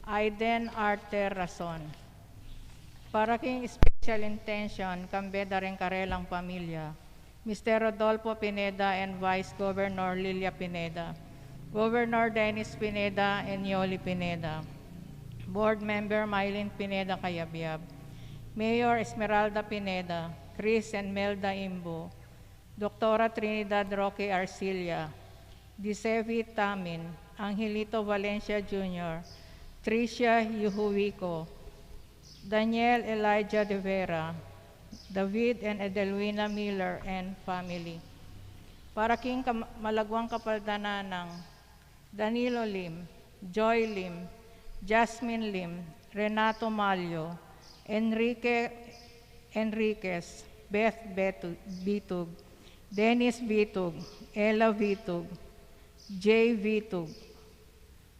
Aiden Arter Rason. Para king special intention, kambeda rin karelang pamilya, Mr. Rodolfo Pineda and Vice Governor Lilia Pineda, Governor Dennis Pineda and Yoli Pineda, Board Member Mylene Pineda Cayabyab, Mayor Esmeralda Pineda, Chris and Melda Imbo, Dr. Trinidad Roque Arcilla, Disevi Tamin, Angelito Valencia Jr., Tricia Yuhuico, Daniel Elijah De Vera, David and Edelwina Miller and family. Para king malagwang kapaldanan ng Danilo Lim, Joy Lim, Jasmine Lim, Renato Malio, Enrique Enriquez, Beth Bitug, Dennis Bitug, Ella Bitug, Jay Bitug,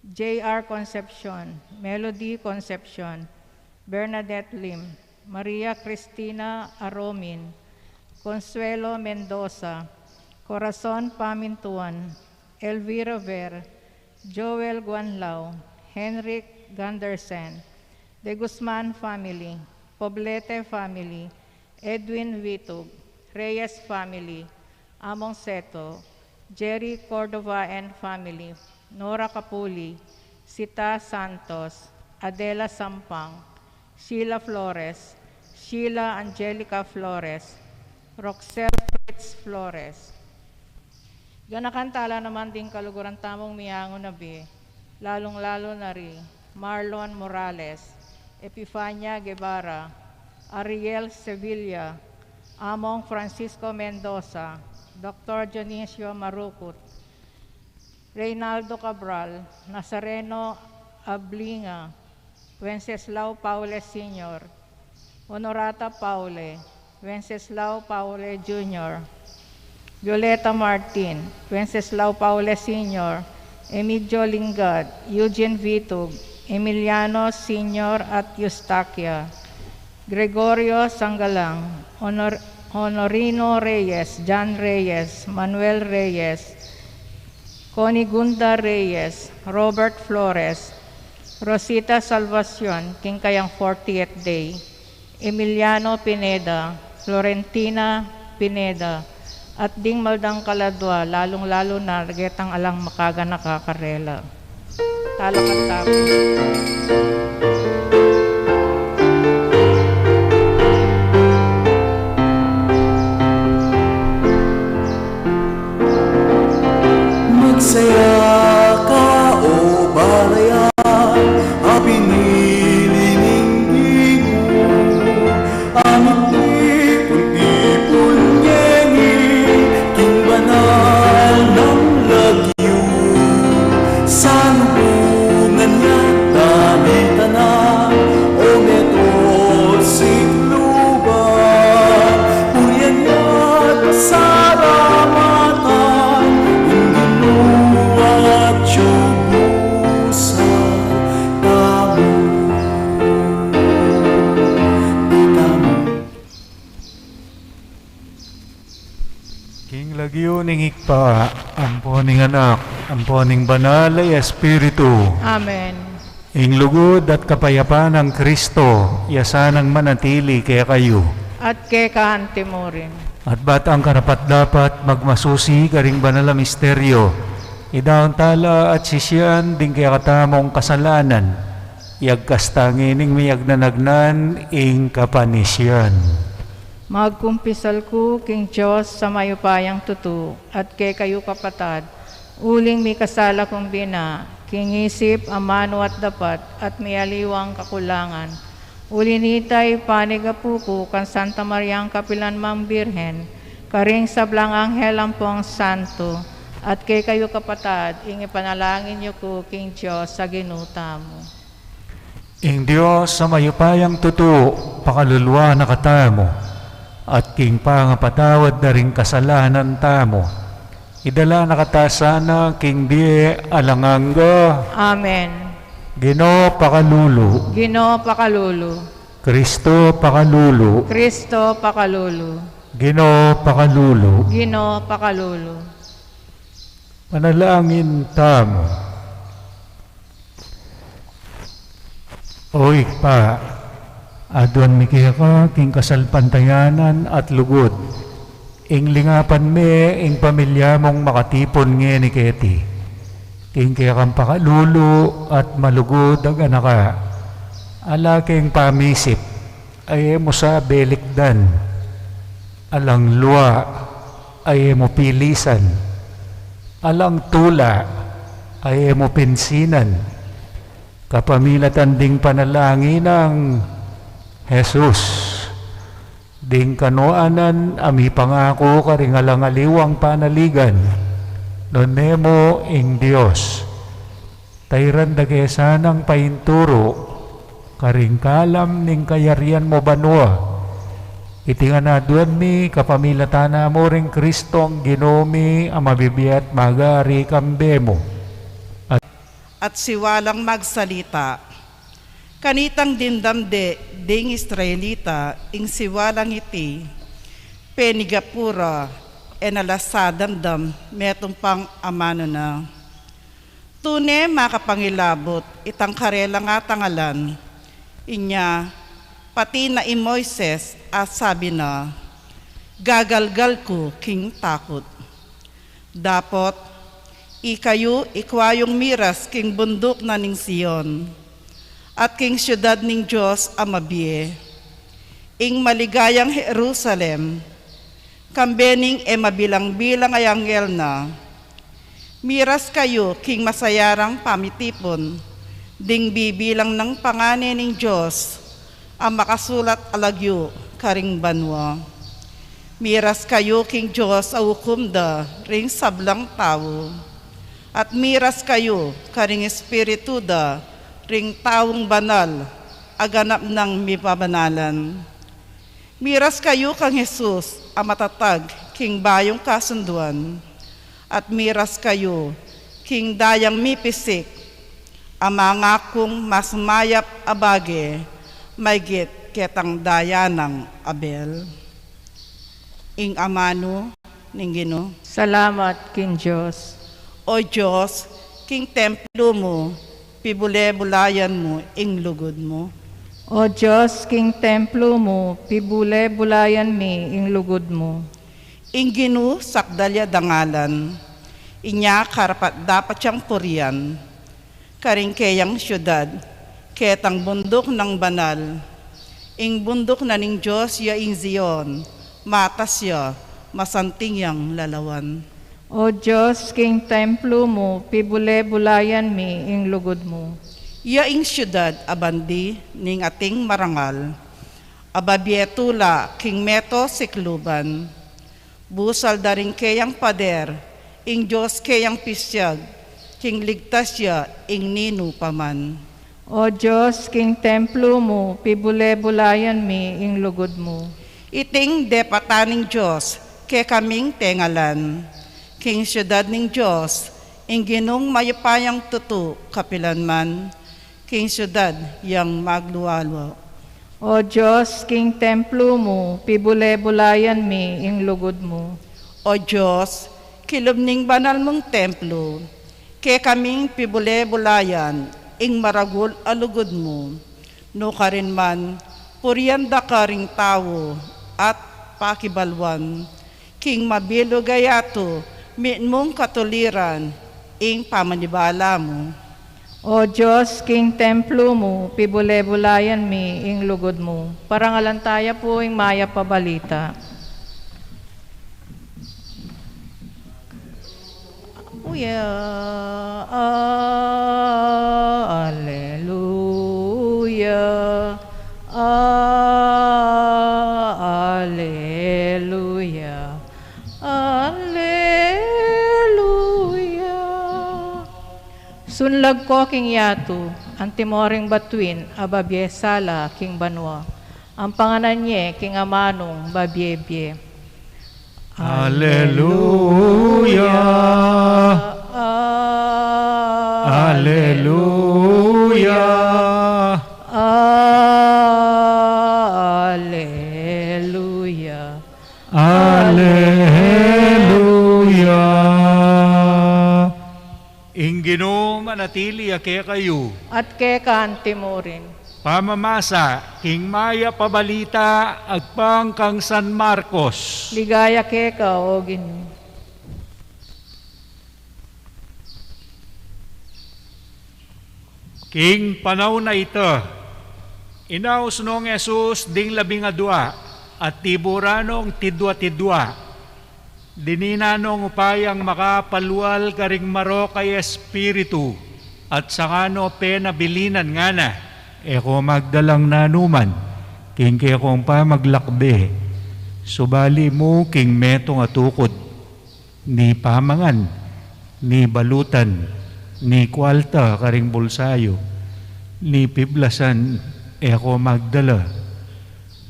J.R. Concepcion, Melody Concepcion, Bernadette Lim, Maria Cristina Aromin, Consuelo Mendoza, Corazon Pamintuan, Elvira Ver, Joel Guanlao, Henrik Gundersen, De Guzman family, Poblete family, Edwin Vitug, Reyes family, Among Seto, Jerry Cordova and family, Nora Capuli, Sita Santos, Adela Sampang, Sheila Flores, Sheila Angelica Flores, Roxel Fritz Flores. Ganakantala naman din kaluguran tamong miyango na bi, lalong-lalo na rin Marlon Morales, Epifania Guevara, Ariel Sevilla, Among Francisco Mendoza, Dr. Dionisio Marukut, Reynaldo Cabral, Nazareno Ablinga, Wenceslao Paule Sr., Honorata Paule, Wenceslao Paule Jr., Violeta Martin, Wenceslao Paule Sr., Emilio Lingad, Eugene Vitug, Emiliano Sr. at Eustaquia, Gregorio Sangalang, Honorino Reyes, John Reyes, Manuel Reyes, Conigunda Reyes, Robert Flores, Rosita Salvacion, Kingkayang 40th Day, Emiliano Pineda, Florentina Pineda, at ding maldang kaladwa, lalong-lalo na getang alang makaga nakakarela. Talak at tapos. Magsaya ka o balayan, pinilingin mo, amit ipon-ipon ngengin, king banal ng lagyo, sa lubungan niya dami-tanan, o metro sikluban, puryan niya pasalamatan, at syubusan tamo. King lagyo ning ikpa, amponing anak, amponing banal ay Espiritu. Amen. Ing lugod at kapayapaan ng Kristo, yasanang manatili kaya kayo. At kay kaante mo rin. At ba't ang karapat-dapat magmasusi karing banal na misteryo, idaon tala at sisyan ding kaya katamong kasalanan, yagkastangining miyag nanagnan ing kapanisyan. Magkumpisal ko, King Diyos, sa mayupayang tutu, at kay kayo kapatad, uling may kasala kong bina, King isip, amano at dapat, at may aliwang kakulangan. Ulinitay panigapuko kan Santa Mariang Kapilan Mang Birhen, karing sablang anghel ampong santo, at kay kayo kapatad, ingi panalangin niyo ko, King Diyos, sa ginuta mo. Ing Diyos sa mayupayang tutu, pakaluluwa na katamo, at king pangapatawad na ring kasalanan tamo, idala na katasana, king di alanganga. Amen. Ginoo pakalulu, Ginoo pakalulu, Kristo pakalulu, Kristo pakalulu, Ginoo pakalulu. Ginoo pakalulu. Panalangin tamo. Oy pa, adwan mi kaya ka, king kasalpantayanan at lugod. Ing lingapan me, ing pamilya mong makatipon nge ni Keti. King kaya kang pakalulo at malugod ag anaka. Ala king pamisip, ay mo sa belikdan. Alang luwa, ay mo pilisan. Alang tula, ay mo pensinan. Kapamilatan ding panalangin ng Jesus. Ding kanoanan, ami pangako karingalang aliwang panaligan. Nonemo ing Diyos. Tayran dagesanang painturo, karingkalam ning kayarian mo banwa. Iti nga naduan mi kapamilatana mo ring Kristong ginomi ang mabibiyat magari kambemo. At siwalang magsalita. Kanitang dindamde ding Israelita ing siwalang iti penigapura enalasadamdam metong pang amano na. Tune makapangilabot itang karela nga tangalan. Inya pati na i Moises at sabi na, gagalgal ko king takot. Dapot ikayo ikwayong miras king bundok na ning Sion, at king syudad ning Diyos amabie. Ing maligayang Jerusalem, kambening mabilang-bilang ay anghel na. Miras kayo king masayarang pamitipon, ding bibilang ng pangane ning Diyos, ang makasulat alagyo karing banwa. Miras kayo king Diyos aukumda ring sablang tao. At miras kayo karing espiritu da ring taong banal aganap ng mipabanalan. Miras kayo kang Jesus ang matatag king bayong kasunduan. At miras kayo king dayang mipisik ang mga kong mas mayap abage maygit ketang daya ng Abel. Ing amano ning Ginoo. Salamat, King Diyos. O Diyos, king templo mo, pibule-bulayan mo, ing lugod mo. O Diyos, King templo mo, pibule-bulayan mi, ing lugod mo. Ing Ginoo sakdalya dangalan, inya karapat dapat siyang purian, karing kayang syudad, ketang bundok ng banal, ing bundok na ning Diyos ya ing Zion, matas ya, masanting yang lalawan. O Diyos, King templo mo, pibule-bulayan mi, ing lugod mo. Ya ing syudad abandi ning ating marangal, ababietula king meto sikluban, busal daring kayang pader, ing Diyos kayang pisyag, king ligtas ya ing nino paman. O Diyos, King templo mo, pibule-bulayan mi, ing lugod mo. Iting depataning Diyos, ke kaming tengalan, king syudad ning Diyos, ing ginong mayapayang tutu kapilanman, king syudad yang magluwalwa. O Diyos, King templo mo, pibule-bulayan mi, ing lugod mo. O Diyos, kilubning banal mong templo, ke kaming pibule-bulayan, ing maragul alugod mo, no karin man, puryanda karing tao, at pakibalwan, king mabilo gayato, min mong katuliran, ing pamanibala mo. O Diyos, King templo mo, pibule-bulayan mi, ing lugod mo. Parangalantaya po ing maya pabalita. Alleluia, alleluia, alleluia. Sunlag ko king yatu, ang timoring batuin, ababyesala king banwa. Ang panganan niya, king amanong babyebye. Alleluia, alleluia, alleluia, alleluia. Ingino manatili ake kayo. At kaya ka timorin. pamamasa king maya pabalita agpang kang San Marcos. Ligaya keka o Ginoo. King panaw na ito, inaus nung Jesus ding 12 at tiburanong tidwa-tidwa. Dininanong upayang makapalwal karing maro kay Espiritu at sakano penabilinan nga na. Eko magdalang nanuman, king kekong pa maglakbe, subali mo king metong atukod, ni pamangan, ni balutan, ni kwalta karing bulsayo, ni piblasan, eko magdala.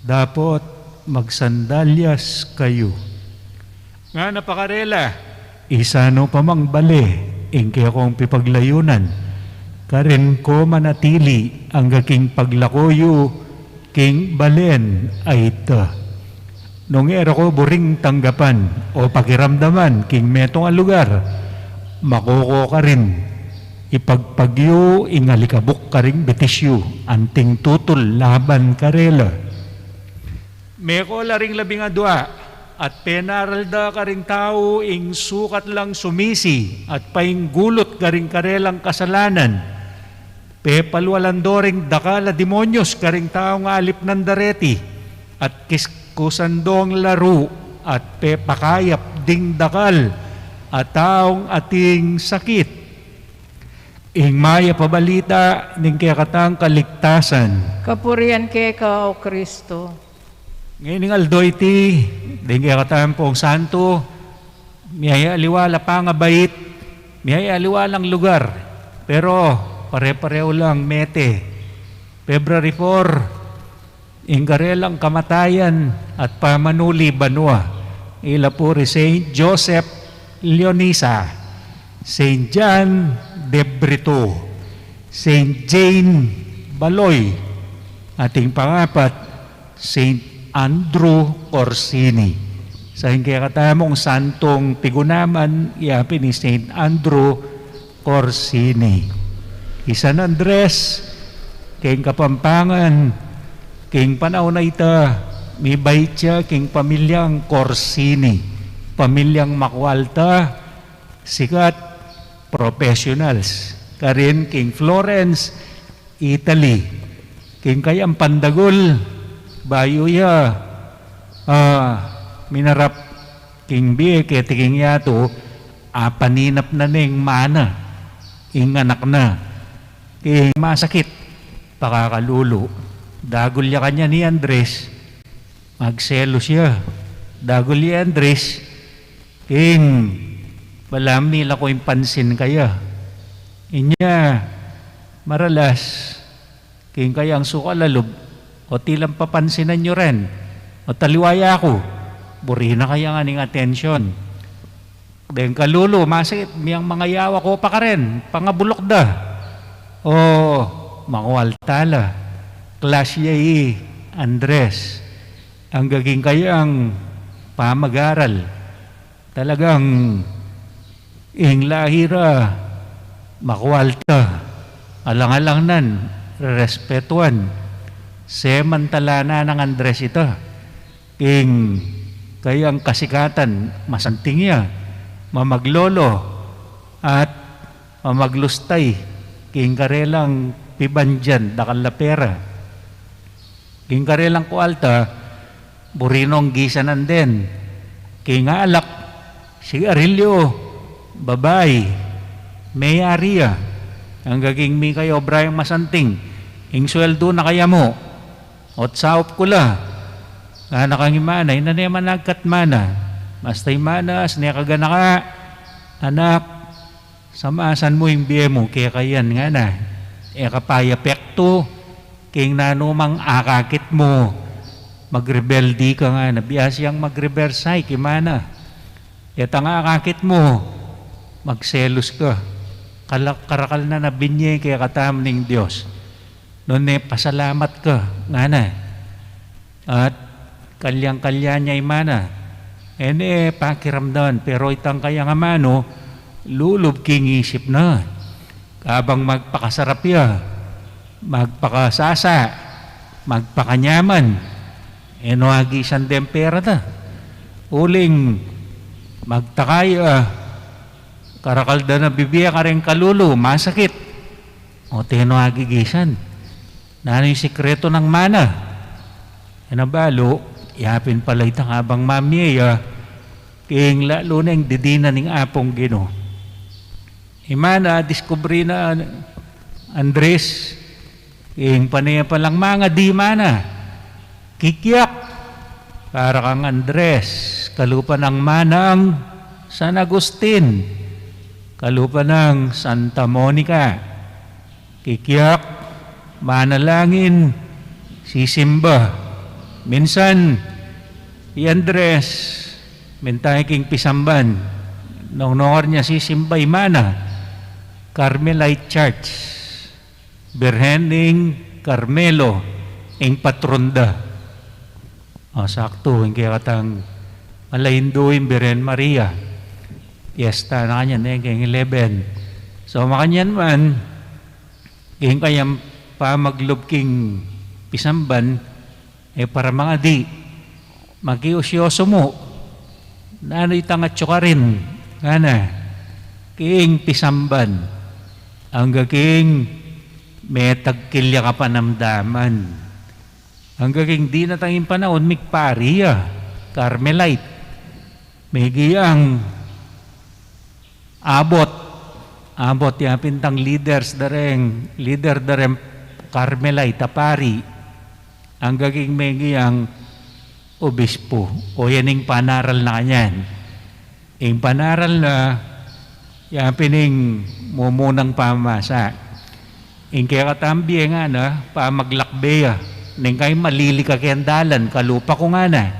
Dapat magsandalyas kayo. Nga napakarela, isano pa mang bale, ingke akong pipaglayunan, karin ko manatili ang gaking paglakoyo, king balen ay ita. Nung era ko buring tanggapan o pakiramdaman, king metong lugar, makoko ka rin, ipagpagyo, ingalikabok ka rin betisyo, anting tutol laban karela. Meko laring 12, at penaralda ka rin tao, ing sukat lang sumisi, at paing gulot ka rin karelang kasalanan. Pepalwalandoring dakala demonyos ka rin tao nga alip ng dareti, at kiskusandong laro, at pepakayap ding dakal, at taong ating sakit. Ing maya pabalita, ning kaya katang kaligtasan. Kapurian keka o Kristo. Ngayon aldoy ti, ding kaya katang pong santo, miyaya aliwala pa nga bait, miyaya aliwalang lugar, pero pare-pareho lang mete. February 4, ingkarelang kamatayan at pamanuli banwa. Ilapuri Saint Joseph Leonisa, Saint John de Brito, Saint Jane Baloy, ating pangapat, Saint Andrew Orsini. Sa hindi katamong santong tigunaman, iapi ni Saint Andrew Orsini. San Andres, king Kapampangan, king panahon na ita, may bait siya king pamilyang Corsini, pamilyang Makwalta, sikat professionals. Karin king Florence, Italy, king kayang Pandagol, Bayuya, minarap king biye king yato, paninap na ning mana, ing anak na, king masakit, pakakalulo. Dagol ya kanya ni Andres, magselo siya. Dagol ni Andres, king balam nila ko yung pansin kaya. Inya, maralas, king kayang sukalalob, o tilang papansinan nyo rin, o taliwaya ako, buri na kaya nga ning atensyon. Dahil kalulo, masakit, miyang mga yawa ko pa ka rin, pangabulok da. O, makualtala, klasya Andres, ang gaging kayang pamag-aral, talagang ing lahira, makualta, alang-alang nan, respetuan, semantalana ng Andres ito, ing kayang kasikatan, masanting niya, mamaglolo, at mamaglustay, king karelang pibanjan, dakal la pera, king karelang kualta, burinong gisanan din, king alak, si Arilio, babay, may ariya, ang gaging mi kayo Brian masanting, ing sweldo na kaya mo, ot saop ko la, nakang imana, ina naman nagkatmana, mastay manas, niya kagana ka, anak, samasan mo yung biye mo, kaya kayan nga na, kapaya pekto, king nanumang akakit mo, magrebeldi ka nga na, biyasyang magrebersay, kimana, ang akakit mo, magselos ka, karakal na nabinye kaya katam ng Diyos. Noon pasalamat ka, nga na. At kalyang-kalya niya imana. Pakiramdan, pero itang kaya nga mano, lulub king isip na. Kabang magpakasarap ya, magpakasasa, magpakanyaman, enuagi san dempera ta. Uling magtakay, karakalda na bibiya ka rin kalulu, masakit. O tenuagi gisan. Na ano yung sikreto ng mana? Nabalo, yapin pala itang abang mamiyaya, king lalo na yung didina ng apong Gino. Imana, diskubri na Andres, king panaya palang mga di mana, kikyak, para kang Andres, kalupa ng manang San Agustin, kalupa ng Santa Monica, kikyak, manalangin, sisimba. Minsan, si Andres, mentay king pisamban, nung nor niya sisimbay mana, Carmelite Church, Birhen ing Carmelo, ing patronda. Sakto, hindi katang malahinduin Birhen Maria. Fiesta na kanyan, king 11. So, makanyan man, king kayang pamaglob king pisamban, para mga di, mag-iusyoso mo, na ano itangatso ka rin, king pisamban, hanggang king may tagkilya ka panamdaman, hanggang king di na tanging panahon, mikpariya, Carmelite, may giyang abot yung pintang leader dareng Carmelite, tapari, ang gaging may giyang obispo, o yan yung panaral na kanyan. Yung panaral na, yan pining mumunang pamasa. Yung kaya katambi nga na, pamaglakbeya, nang kayo malili ka kendalan, kalupa ko nga na.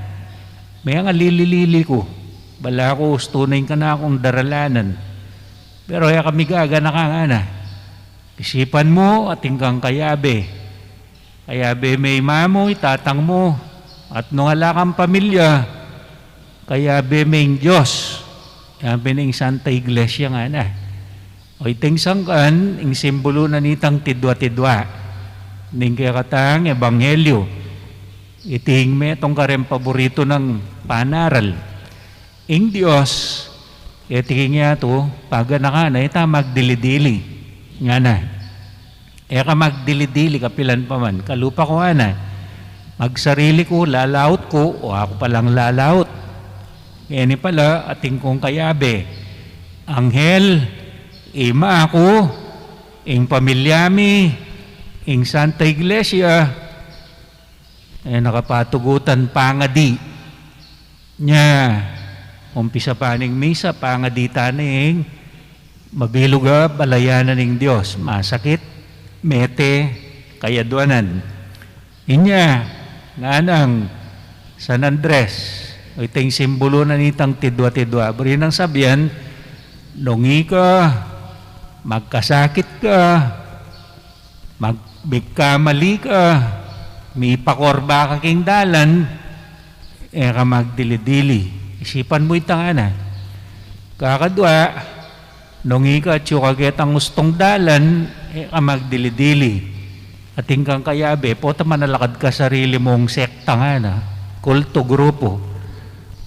May nga lili ko, bala ko, ustunay ka na akong daralanan. Pero ya kami gaga na ka nga na. Isipan mo at hinggang kayabe. Kayabe may mamo, itatang mo. At nung wala kang pamilya, kayabe may Diyos. Yan pining Santa Iglesia nga na. O iting sangkan, ing simbolo na nitang tidwa-tidwa. Ning kaya katang Ebanghelyo. Iting may itong karem paborito ng panaral. Ing Diyos, iting nga ito, paga na ka na, ita magdili-dili. Nga na. Ka magdili-dili, kapilan pa man. Kalupa ko na. Magsarili ko, lalaot ko, o ako palang lalaot. Yan pala, ating kong kayabe. Anghel, ima ako, ing pamilyami, ing Santa Iglesia, nakapatugutan pangadi. Nya, umpisa pa ning misa, pangadita ning mabiluga, balayanan ng Diyos. Masakit, mete, kayaduanan. Inya, nga nang San Andres, ito yung simbolo na nitang tidwa-tidwa. Bari nang sabihan, nungi ka, magkasakit ka, magbikamali ka, may pakorba ka king dalan, ka magdili-dili. Isipan mo itang ana. Kakadwa, nungi ka, tsukagit ang gustong dalan, ka magdili-dili. At hinggang kayabe, po taman nalakad ka sarili mong sekta nga na, kulto, grupo.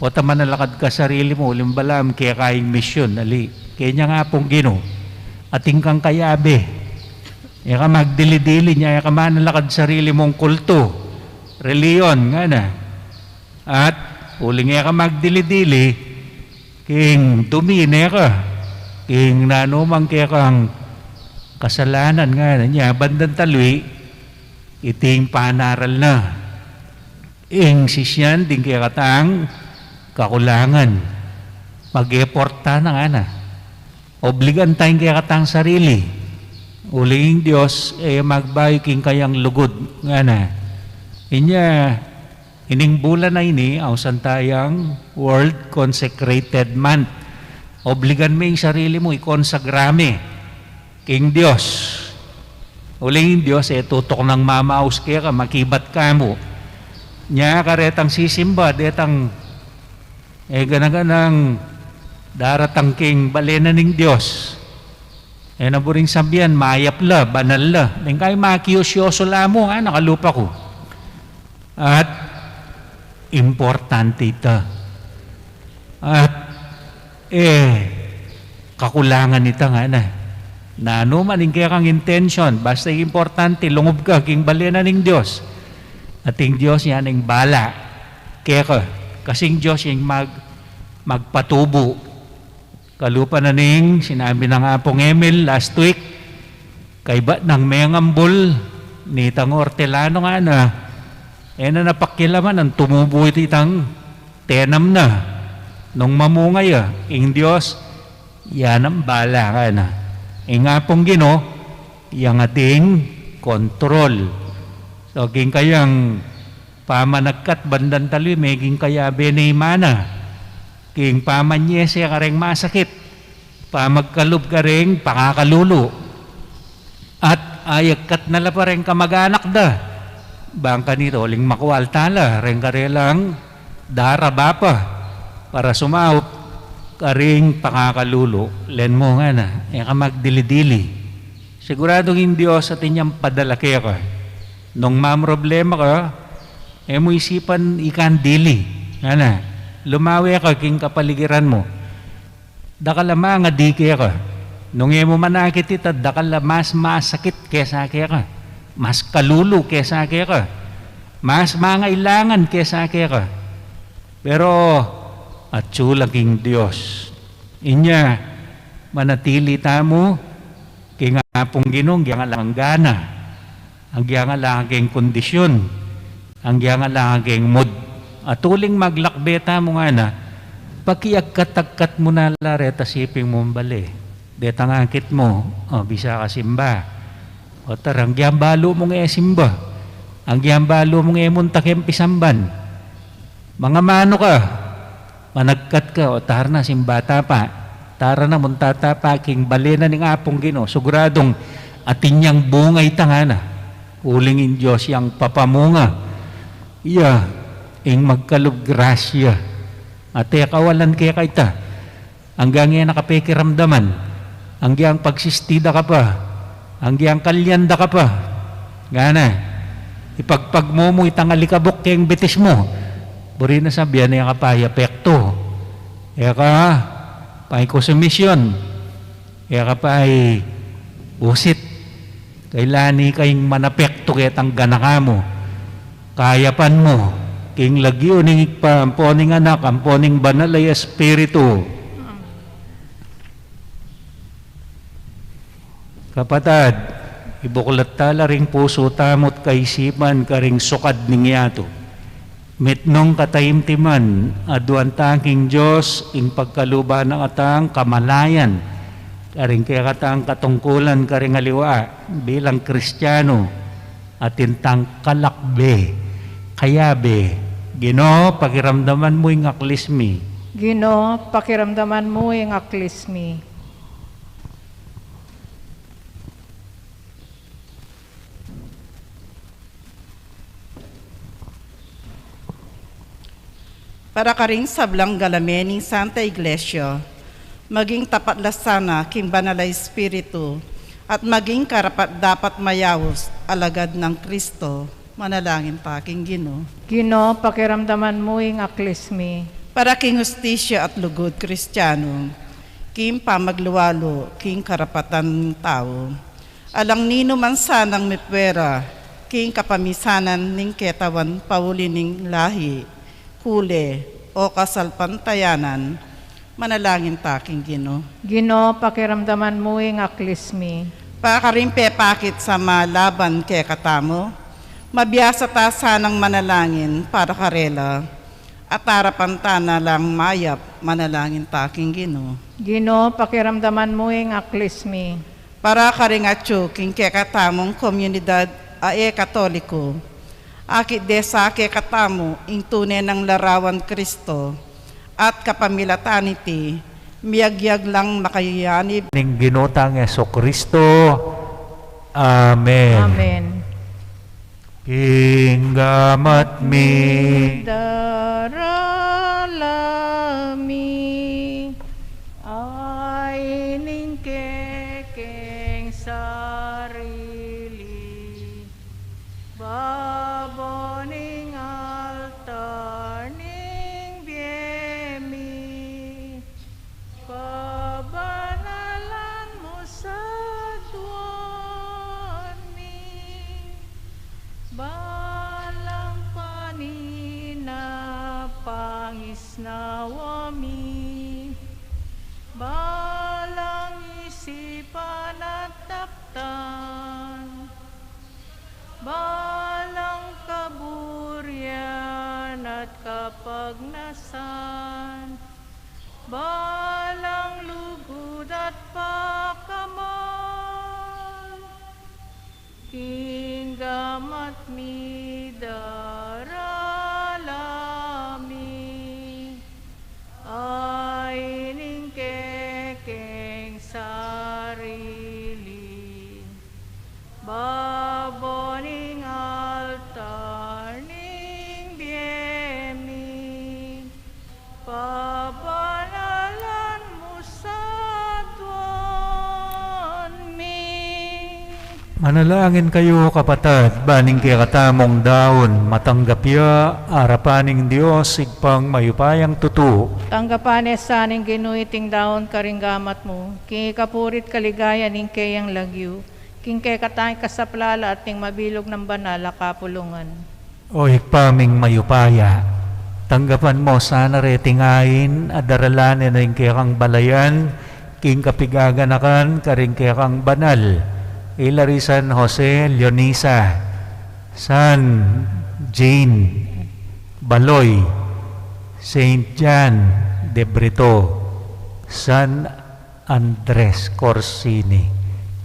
Po taman nalakad ka sarili mo, limbalam, kaya kaing misyon, ali. Kaya niya nga pong Gino. At hinggang kayabe, ka magdili-dili niya, ka man nalakad sarili mong kulto, reliyon nga na. At uling ka magdili-dili, king dumine ka, king nanumang kaya kang kasalanan nga na niya, bandang talwi, iting panaral na. Ing sisyan, din kaya katang kakulangan. Mag-eporta na nga na. Obligan tayong kaya katang sarili. Uling Diyos, magbayo king kayang lugod nga na. Inya, ining bulan na ini, awsan tayang World Consecrated Month. Obligan mo yung sarili mo, ikonsagrame king Diyos. Uling Diyos, tutok ng mamaus kaya ka, makibat ka mo. Nya karetang sisimba, detang ganaganang daratang king balena ng Diyos. naburing sabihan, mayap la, banal la. Nang kayo makiyosyoso la mo, nakalupa ko. At, importante ito. At, kakulangan ito nga na. Na ano man, kaya kang intention, basta importante, lungob ka, king balena ng Diyos. At yung Diyos yan ang bala. Kaya ka, kasing Diyos yung magpatubo. Kalupa na ning, sinabi ng Apong Emil last week, kay ba ng mengambol, ni Tang Hortelano nga na, na napakilaman, ang tumubo itang tenam na, nung mamungay ing Diyos, yan ang bala ka na. Ing Apong Gino, yang ating kontrol. So, king kayang pamanagkat bandan taloy, meging kaya beneimana, king pamanyese ka rin masakit, pamagkalub ka rin pakakalulo, at ayagkat nala pa rin kamag-anak da, bangka nito, ling makuwal tala, rin ka rin lang daraba pa, para sumaup ka rin pakakalulo, len mo nga na, ka magdili-dili. Siguradong hindi Diyos at inyang padala kaya ka. Nung problema ka, mo isipan ikan dili, nga na, lumawi ka king kapaligiran mo. Dakalama nga di kaya ka. Nung mo manakit ita, dakala mas masakit kesa kaya ka. Mas kalulu kesa kaya ka. Mas mangailangan kesa kaya ka. Pero, at sulang king Diyos. Inya, manatili tamo, king Apong Ginong, yang alang gana. Ang yang alang king kondisyon. Ang yang alang king mood. At uling maglakbeta mo nga na, pakiagkat-agkat mo na lare, tasiping mo bali. Detang angkit mo, bisa ka simba. O tarang giyambalo mong simba. Ang giyambalo mong muntakem pisamban. Mga mano ka, managkat ka, o tar na simbata pa. Tara na muntata pa, king balena ng Apong Gino, siguradong atin niyang bungay tangana. Ulingin Diyos yang papamunga. Ing magkalog grasya. At kawalan kaya kaita. Hanggang yan nakapekiramdaman. Hanggang pagsistida ka pa. Hanggang kalyanda ka pa. Gana. Ipagpag mo itang alikabok kayang betis mo. Buri na sabihan na yung kapaya pekto. Kaya ka, pa'y konsumisyon. Kaya ka pa'y usit. Kailani kayong manapekto kaya tang ganaka mo. Kayapan mo. King lagyo ning pa, amponing anak, amponing banal ay espiritu. Kapatad, ibuklat tala ring puso tamot kaisipan karing sukad ning yato. Mitnong katayimtiman, aduan tangking Diyos, ing pagkaluba ng atang kamalayan, karing kaya katang katungkulan karing aliwa, bilang Kristiyano, atintang kalakbe, kayabe, Ginoo, pakiramdaman mo yung aklismi. Ginoo, pakiramdaman mo yung aklismi. Para karing sablang galamening Santa Iglesia, maging tapatla sana king banalay espiritu, at maging karapat dapat mayawos alagad ng Kristo. Manalangin pa, king Ginoo. Ginoo, pakiramdaman mo yung aklismi. Para king hustisya at lugod Kristiyano, king pamagluwalo, king karapatan ng tao. Alang nino man sanang mipwera, king kapamisanan ning ketawan pauli ning lahi, kule, o kasalpantayanan. Manalangin ta, king Ginoo. Ginoo, pakiramdaman mo yung aklismi. Para karing pepakit sa malaban kay katamo, mabiyasa ta sanang manalangin para karela, at harapan ta na lang mayap, manalangin ta, king Ginoo. Ginoo, pakiramdaman mo yung aklismi. Para karing atyo, king kekatamong komunidad ae katoliko, akit de sa kekatamo, ing tunay ng larawan Kristo, at kapamilataniti, miyagyag lang makayayanib. Ning ginotang Jesucristo. Amen. Amen. Inggamat mi. Daralami ay ningkeke at kapagnasan, balang lugod at pakaman, kinggam at midaralami, ay ningkekeng sarili, baboning altar ning biyemi, pabanalan mo sa tuwan mi. Manalangin kayo kapatad, baning kaya katamong daon, matanggapya, arapaning Diyos, sigpang mayupayang tutu. Tanggapan sa ning ginuiting daon karinggamat mo, king ikapurit kaligaya ning kayang lagyu, king kay katay kasaplala at ning mabilog ng banal kapulungan. O ikpaming mayupaya, tanggapan mo sana retingain, at daralanin na yung kayang balayan, king kapigaganakan, karing kayang banal, Hilary San Jose Leonisa, San Jane Baloy, Saint John de Brito, San Andres Corsini.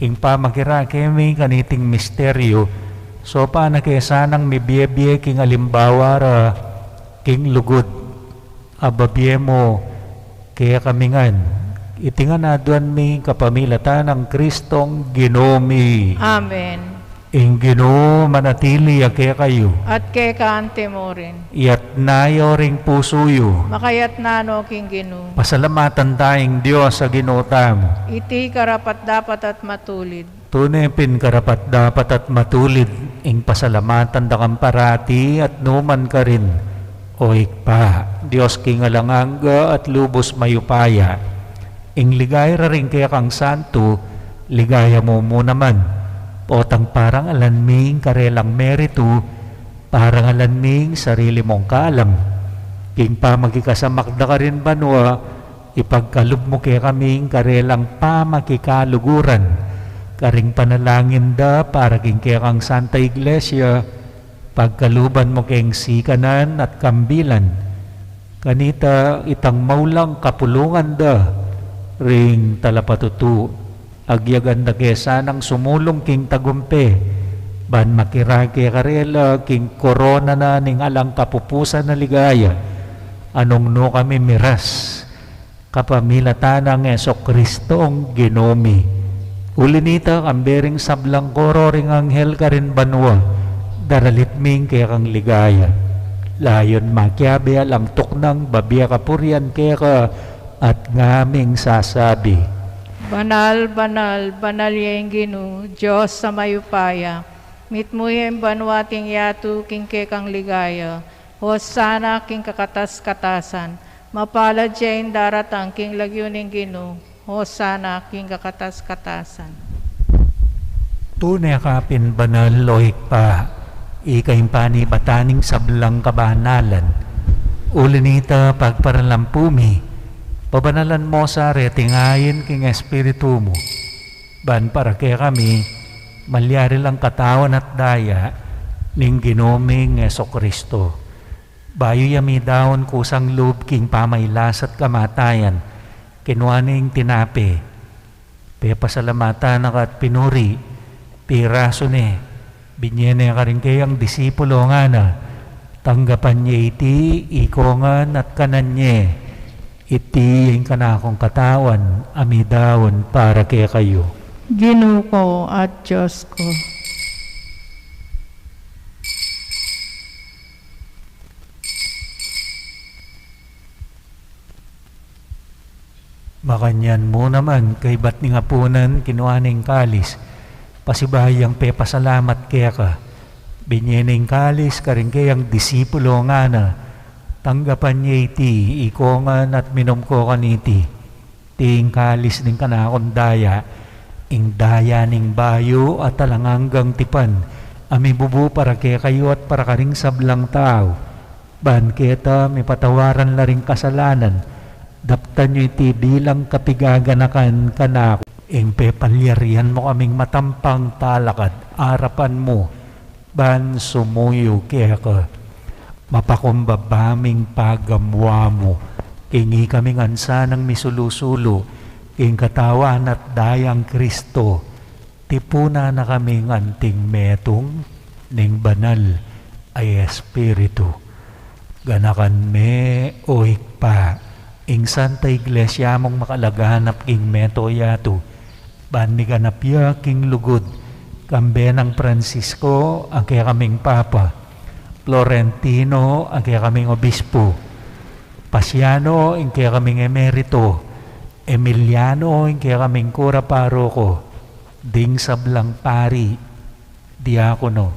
Ing pamakira kemi kaniting misteryo, so pa na kaya sanang mibiyebye king alimbawa ra king lugod, ababye mo kaya kamingan, itingan na doon mi kapamilatan ng Kristong Ginomi. Amen. Ing Ginoo manatili kaya kayo, At kay kaante mo rin, iyat nayo ring pusuyo, makayat nano king ginu, pasalamatan tayong Diyos sa ginota mo. iti karapat dapat at matulid. Tunepin karapat dapat at matulid, ing pasalamatan da kang parati at numan ka rin. O ikpa, Diyos king alanganga at lubos mayupaya, ing ligaya rin kaya kang santo, ligaya mo naman. Potang parang alanming karelang merito, parang alanming sarili mong kaalam. King pamagikasamakda ka rin banwa, ipagkalub mo kaya kaming karelang pamakikaluguran. Karing panalangin da para king kaya kang Santa Iglesia, pagkaluban mo kayong sikanan at kambilan. Kanita itang maulang kapulungan da, ring talapatutu. Agyagan na kesa ng sumulong king tagumpe, ban makirake karela king korona na ning alang kapupusan na ligaya, anong no kami miras, kapamilatan ng Jesucristong Ginomi. Ulinita kambering sablang koro ring anghel ka rin banwa, daralitming kaya kang ligaya. Layon makyabe alang tuknang babiya kapurian kaya ka, at ngaming sasabi, Banal, banal, banal yung ginu, Diyos sa mayupaya. Mitmuyem banwating yatu king kekang ligaya. Hosana king kakatas-katasan. Mapalad siya yung daratang king lagyuning ginu. Hosana king kakatas-katasan. Tunay kapin banal loik pa, ikayong panibataning sablang kabanalan. Ulinita pagparalampumi, pabanalan mo sa retingayin king espiritu mo. Ban para kaya kami, malyari lang katawan at daya, ning ginoming Jesucristo. Bayo yami daon kusang loob king pamaylas at kamatayan, kinuaning tinape. Pasalamatan na kat pinuri, piraso ne, binyene ka rin kayang disipulo nga na, tanggapan niya iti, ikongan at kanan niya. Iti yung kanakong katawan, amidawon para kaya kayo. Ginu ko at Diyos ko. Makanyan mo naman kay ba't ni ngapunan kinuaning kalis, pasibayang pepasalamat kaya ka. Binyening kalis karing kayang disipulo nga na, tanggapan niya iti, ikongan at minom ko kaniti. Ting kalis ning kanakon daya, ing daya ning bayo at talanganggang tipan, ami bubu para kaya kayo at para karing sablang tao. Ban keta may patawaran la ring kasalanan, daptan nyo iti bilang kapigaganakan kanako. Ing pepalyarihan mo kaming matampang talakad, arapan mo, ban sumuyo kaya ka. mapakumbabaming pagamwa mo, kingi kaming ansa ng misulusulo, king katawan at dayang Kristo, tipuna na kaming anting metong, ning banal ay Espiritu. Ganakan me o hikpa, ing Santa Iglesia mong makalaganap king meto yato, bani ganapya king lugod, kambe ng Francisco, ang kaya kaming Papa, Florentino, ang kaya kaming Obispo, Pasiano, ang kaya kaming Emerito, Emiliano, ang kaya kaming Kura Paroko, ding sablang pari, diakono,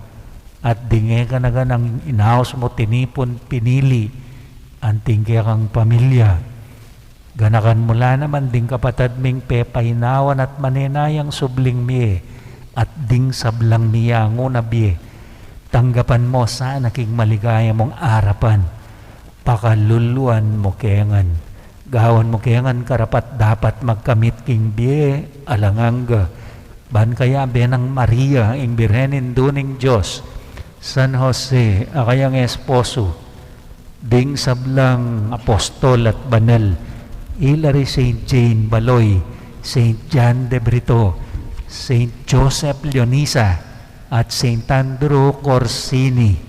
at dinge ka na ganang inaos mo tinipon pinili, anting kaya kang pamilya. Ganakan mula naman ding kapatad ming pepaynawan at manenayang subling miye, at ding sablang miya nguna biye. Tanggapan mo sa naking maligaya mong arapan, pakaluluan mo kengan, gawan mo kengan karapat dapat magkamit king biye alanganga, ban kaya benang Maria ing birhenin duning Diyos, San Jose akayang esposo, ding sablang apostol at banal, ilari Saint Jane Baloy, Saint John de Brito, Saint Joseph Leonisa, at Saint Andrew Corsini.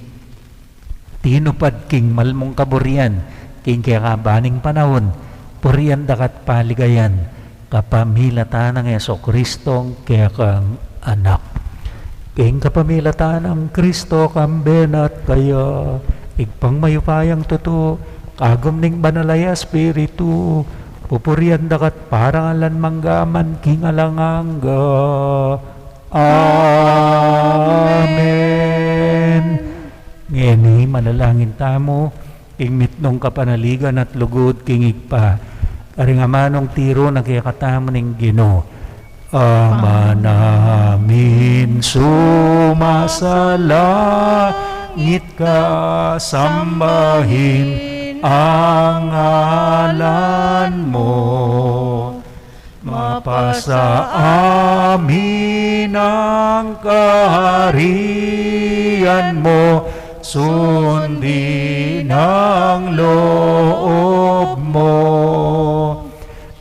Tinupad king malmong kaburian, king kaya kabaning panahon, purian dakat paligayan, kapamilatan ng Yeso Kristong kaya kang anak. King kapamilatan ng Kristo kamben at kaya, igpang mayupayang totoo, kagom ning banalaya Espiritu, pupurian dakat parang alan manggaman king alangangga. Amen. Ngeni manalangin tamo, king mitnong kapanaligan at lugod king igpa, karingamanong tiro na kaya katamo ning Ginoo. Ama namin sumasalangit ka, sambahin ang ngalan mo, mapasa amin ang kaharian mo, sundin ang loob mo,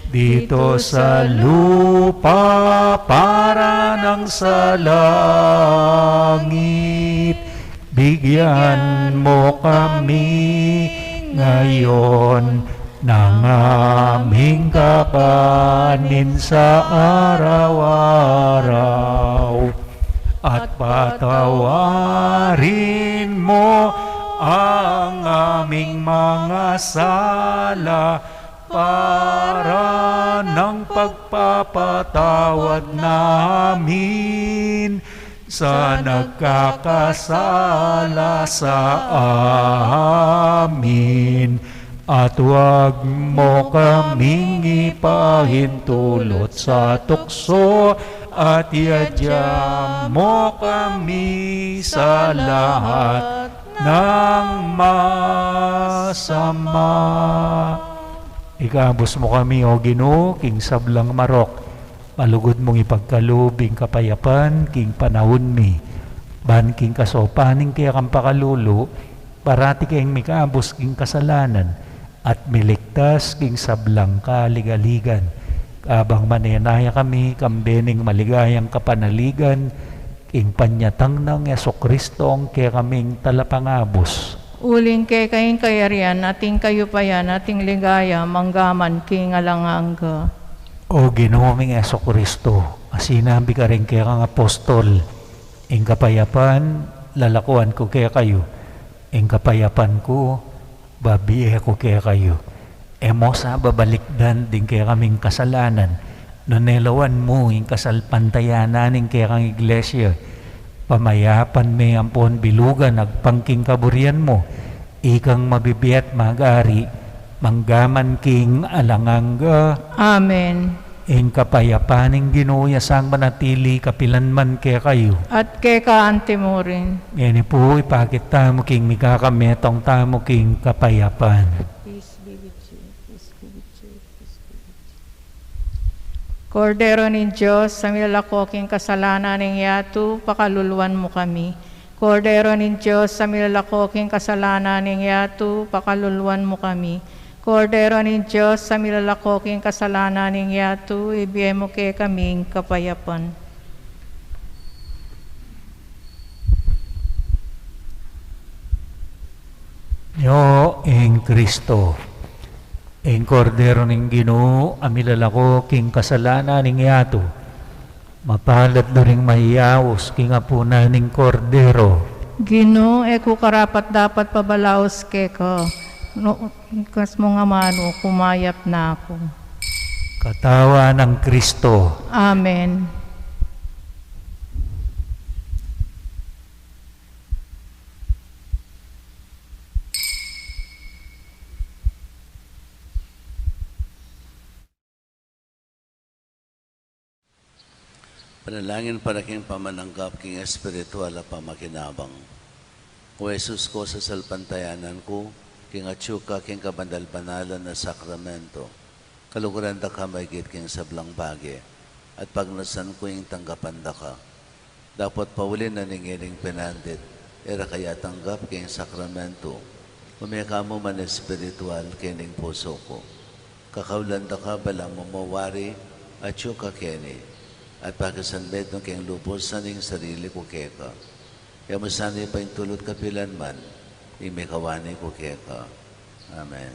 dito sa lupa para ng sa langit. Bigyan mo kami ngayon ng aming kakanin sa araw-araw, at patawarin mo ang aming mga sala para ng pagpapatawad namin sa nagkakasala sa amin. At huwag mo kaming ipahintulot sa tukso, at iadya mo kami sa lahat ng masama. Ikabos mo kami, O Ginoo, king sablang marok, palugod mong ipagkalubing kapayapan, king panahon mi, ban king kasopaning kaya kang pakalulo, parati kayong mikabos king kasalanan, at miligtas king sablang kaligaligan, kabang manenaya kami kambening maligayang kapanaligan, king panyatang ng Yeso Kristong kaya kaming talapangabos. Uling kay kayong kayarian, ating kayupayan, ating ligaya, manggaman king alangangga. O Ginoo ming Yeso Kristo, asinabi ka rin kaya kang apostol, ing kapayapan, lalakuan ko kaya kayo, ing kapayapan ko, babiye ko kaya kayo. Emo sa babalikdan din kaya kaming kasalanan, nonelawan mo ing kasalpantayanan ing kaya kang iglesia, pamayapan may ampon bilugan agpangking kaburian mo, ikang mabibiyat magari, manggaman king alangangga. Amen. Ing kapayapaning Ginoo sang manatili kapilanman kaya kayo. At kay kaante mo rin. Yan po ipakit tamo king mikakametong tamo king kapayapan. Peace be with you. Peace be with you. Peace be with you. Kordero ni Diyos, sa milalakoking kasalanan ng yato, pakaluluan mo kami. Kordero ng Diyos, sa milalakoking kasalanan ng yato, pakaluluan mo kami. Kordero ng Diyos, sa milalakoking kasalanan ng yato, ibigay mo kay kaming kapayapan. Yo ing Kristo, ing Kordero ning Ginoo, amilalako king kasalanan ning yato, mapalad do ring mahiyawos king apuna ning Kordero. Ginoo, eko karapat dapat pabalaos keko, no, kas mo nga mano, kumayap na ako. Katawa ng Kristo, Amen. Panalangin para king pamananggap king espiritual a pamakinabang. O Jesus ko sa salpantayanan ko, king atsyuka king kabandal-banalan na sakramento, kaluguran da ka maigit king sablang bagi, at pagnasan ko yung tanggapan da ka. Dapat paulin na ningiling pinandit, era kaya tanggap king sakramento, umika mo man espiritual kining puso ko. Kakaulan da ka balang mamawari, atsyuka kini, at pagkasanbed ng kayong lubos sa ning sarili ko keka. Kaya masanay pa yung tulot kapilan man, imikawani ko keka. Amen.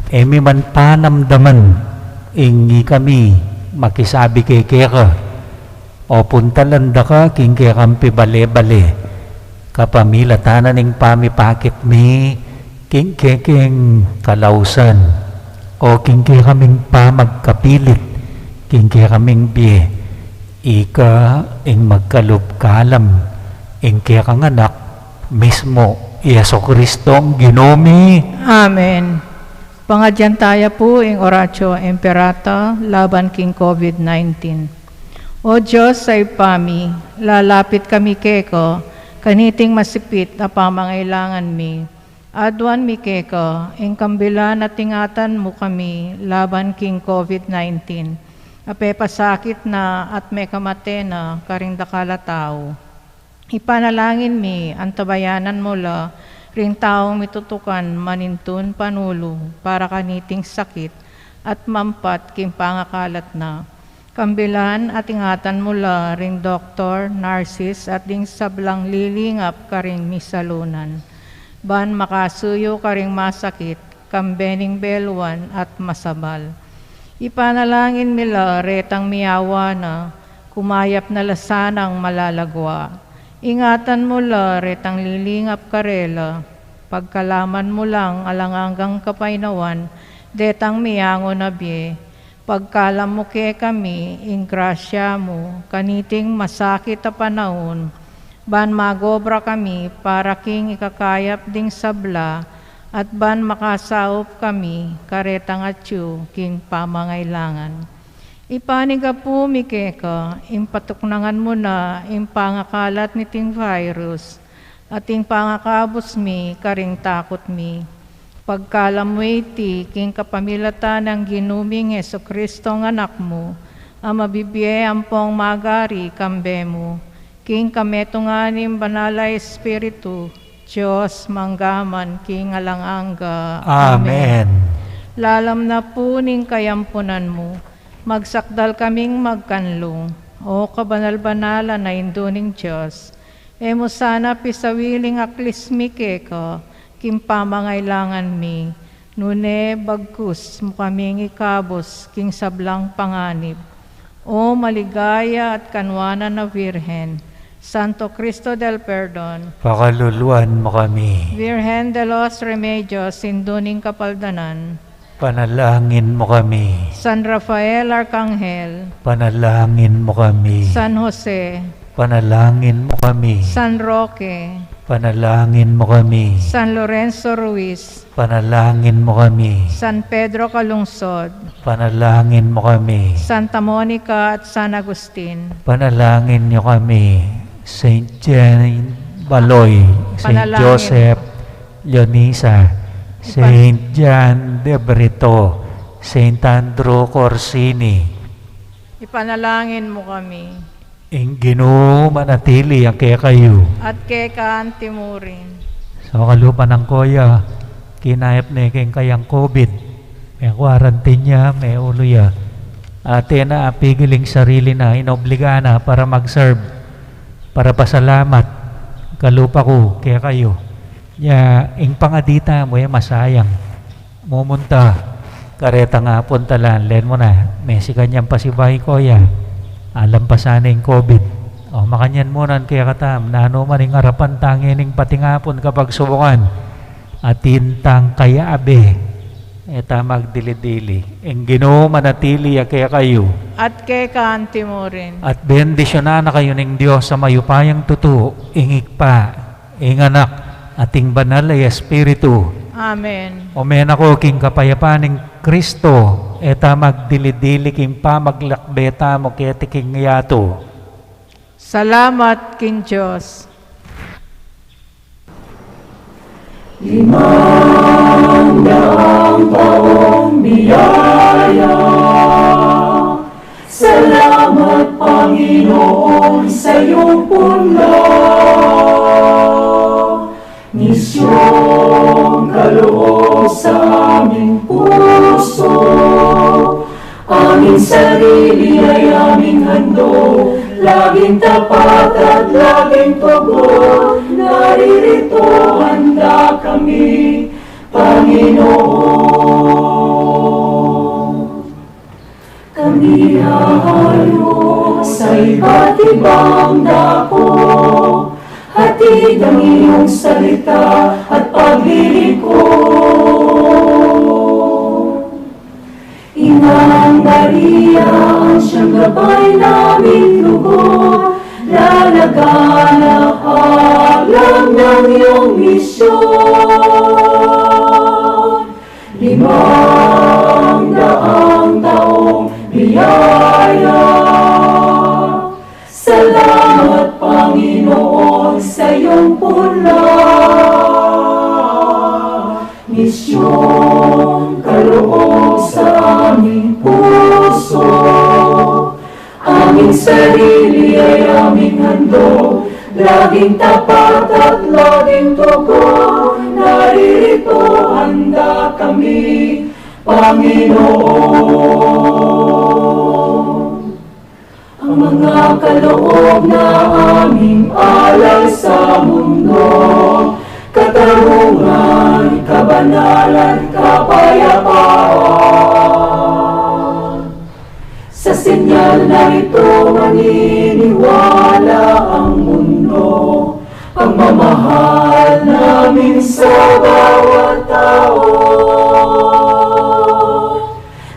Emi man panamdaman, ingi kami, makisabi kay keka, o puntalan da ka, king kekampi bale-bale, kapamilatanan ning pamipakit mi, king keking kalausan, o king kekaming pamagkapilit, king kekaming biye, ika ing magkalupkalam, ing kekang anak, mismo, Yeso Kristo ang Ginomi. Amen. Pangadyantaya po ing Oratio Imperata laban king COVID-19. O Diyos sa ipami, lalapit kami keko, kaniting masipit na pamangailangan mi. Adwan mi keko, ing kambila na tingatan mo kami laban king COVID-19. Ape pasakit na at may kamate na karing dakala tao. Ipanalangin mi ang tabayanan mo la, ring taong mitutukan manintun panulo para kaniting sakit at mampat king pangakalat na. Kambilan at ingatan mula ring Dr. Narcis at ding sablang lilingap karing misalunan. Ban makasuyo karing masakit, kambening belwan at masabal. Ipanalangin mila retang miyawa na, kumayap na lasanang malalagwa. Ingatan mo la retang lilingap karela, pagkalaman mo lang alangangang kapainawan, detang miyango na biye. Pagkalam mo ke kami, in grasya mo, kaniting masakit a panahon, ban magobra kami para king ikakayap ding sabla, at ban makasaop kami, karetang atyo, king pamangailangan. Ipaniga po mikeka, impatuknangan mo na, impangakalat ni ting virus, at ing pangakabos mi, karing takot mi. Pagkalam mo iti, king kapamilata ng ginuming Heso Kristo ng anak mo, ang mabibiye ampong magari kambe mo, king kametunganim banala Espiritu, Diyos manggaman, king alanganga. Amen. Lalam na po ning kayampunan mo, magsakdal kaming magkanlong, o kabanal-banala na induning Diyos. Emo sana pisawiling aklismi keka, kim pamangailangan mi, nune bagkus mo kaming ikabos, king sablang panganib. O maligaya at kanwana na Virhen, Santo Cristo del Perdon, Pakaluluan mo kami. Virgen de los Remedios, induning kapaldanan, Panalangin mo kami. San Rafael Arcangel, Panalangin mo kami. San Jose, Panalangin mo kami. San Roque, Panalangin mo kami. San Lorenzo Ruiz, Panalangin mo kami. San Pedro Calungsod, Panalangin mo kami. Santa Monica at San Agustin, Panalangin niyo kami. Saint Jane Baloy, Saint Panalangin. Joseph Leonisa, Saint John de Brito, Saint Andrew Corsini. ipanalangin mo kami, Ing Ginoo manatili ang kaya kayo. at kay kaantimurin. Sa kalupa ng koya, kinayap na kayong kayang COVID. May quarantine niya, may ulo ya. Ate na pigiling sarili na, inobliga na para mag-serve, para pasalamat. Kalupa ko, kaya kayo. Ya, ing pangadita mo masayang. Mumunta, kareta nga puntalan, len mo na, mesi kanyang pasibay koya. Alam pa sana yung COVID. O makanyan mo nan kaya katam, na ano man yung harapan tangining patingapon kapag subukan. At tintang kaya abe, eta magdili-dili. Ang Ginoo manatili kaya kayo. At kay kaantimurin. At bendisyonan na kayo ng Diyos sa mayupayang tuto, ingik pa, ing anak, ating banal ay Espiritu. Amen. Omen ako king kapayapaan ng Kristo, eta magdili-dili king pamaglakbeta mo kaya tiking yato. Salamat king Diyos. Salamat Panginoon sa iyong punla. Misyong kaloob sa aming puso, aming sarili ay aming handog, laging tapat at laging tugon, naririto handa kami, Panginoon. Kami hahayo sa iba't ibang dako, hatid ang iyong salita at paglilingkod. Inang Maria, ang siyang gabay naming lugod, lalaganak alam ng iyong misyon. 500 taong biyaya, salamat Panginoon sa iyong punla. Misyong kaloob sa aming puso, aming sarili ay aming handog, laging tapat at laging tugon, naririto handa kami, Panginoon. Ang mga kaloob na aming alay sa mundo, katarungan, kabanalan, kapayapaan. Sa sinyal na ito maniniwala ang mundo, pagmamahal namin sa bawat tao.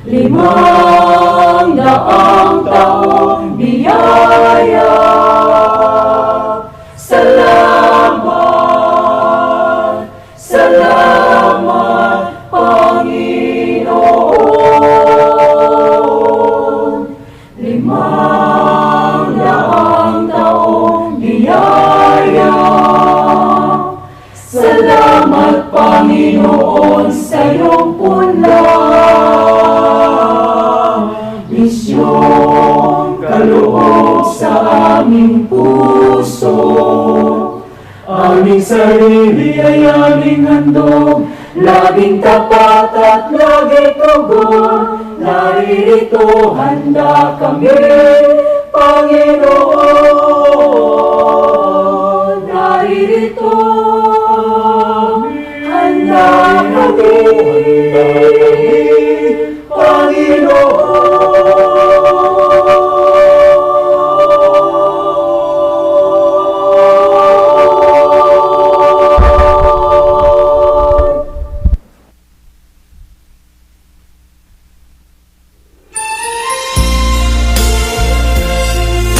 500 taong biyaya. Salamat, salamat, Panginoon. 500 taong biyaya. Salamat, Panginoon, sa iyong punlang misyong kaloob sa aming puso. Aming sarili ay aming handog, laging tapat at laging tugon. Naririto handa kami, Panginoon.